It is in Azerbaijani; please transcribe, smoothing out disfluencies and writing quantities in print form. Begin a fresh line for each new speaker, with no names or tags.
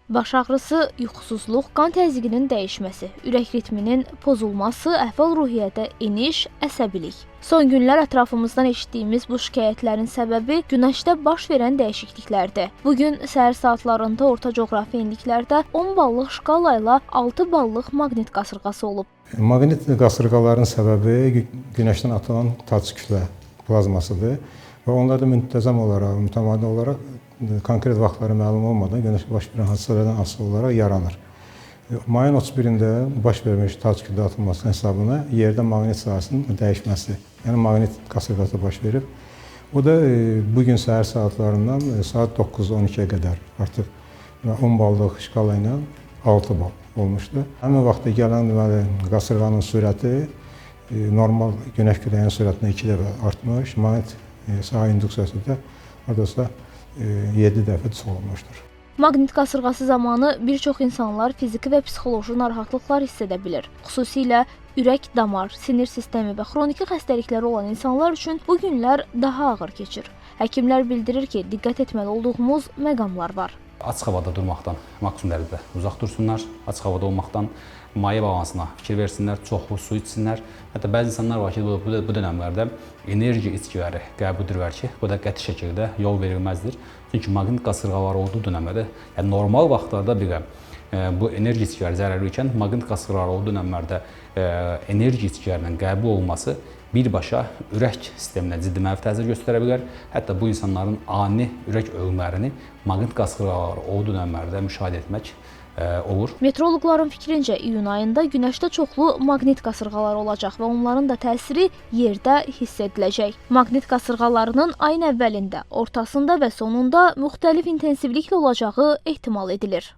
Baş ağrısı, yuxusuzluq, qan təzyiqinin dəyişməsi, ürək ritminin pozulması, əhval-ruhiyyədə eniş, əsəbilik. Son günlər ətrafımızdan eşitdiyimiz bu şikayətlərin səbəbi günəşdə baş verən dəyişikliklərdir. Bu gün səhər saatlarında orta coğrafi enliklərdə 10 ballıq şkala ilə 6 ballıq maqnit qasırğası olub.
Maqnit qasırğaların səbəbi günəşdən atılan tac kütlə plazmasıdır və onlar da müntəzəm olaraq, mütəmadi olaraq konkret vaxtları məlum olmadan günəşdə baş verən hadisələrdən asılı olaraq yaranır. Mayın 31-də baş vermiş tac kütlə atılmasının hesabına yerdə maqnit sahəsinin dəyişməsi, yəni maqnit qasırğası baş verib. O da bugün səhər saatlarından saat 9-12-yə qədər artıq 10 ballıq şkala ilə 6 bal olmuşdu. Həmin vaxtda gələn deməli qasırğanın sürəti normal günəş küləyinin sürətinə 2 dəfə artmış, maqnit sahə induksiyası da hardasa 7 dəfə çox olmuşdur.
Maqnit qasırğası zamanı bir çox insanlar fiziki və psixoloji narahatlıqlar hiss edə bilir. Xüsusilə ürək, damar, sinir sistemi və xroniki xəstəlikləri olan insanlar üçün bu günlər daha ağır keçir. Həkimlər bildirir ki, diqqət etməli olduğumuz məqamlar var.
Açıq havada durmaqdan maksimum dərəcədə uzaq dursunlar, açıq havada olmaqdan maye balansına fikir versinlər, çoxlu su içsinlər. Hətta bəzi insanlar var ki, bu dönəmlərdə enerji içkiləri qəbul edirlər ki, bu da qəti şəkildə yol verilməzdir. Çünki maqnit qasırğaları olduğu dönəmlərdə, yəni normal vaxtlarda bir bu enerji içkiləri zərərli ikən, maqnit qasırğaları olduğu dönəmlərdə enerji içkilərinin qəbul olması birbaşa ürək sisteminə ciddi mənfi təsir göstərə bilər. Hətta bu insanların ani ürək ölümlərini maqnit qasırğaları olduğu dönəmlərdə müşahidə etmək olur.
Meteoroloqların fikrincə iyun ayında günəşdə çoxlu maqnit qasırğaları olacaq və onların da təsiri yerdə hiss ediləcək. Maqnit qasırğalarının ayın əvvəlində, ortasında və sonunda müxtəlif intensivliklə olacağı ehtimal edilir.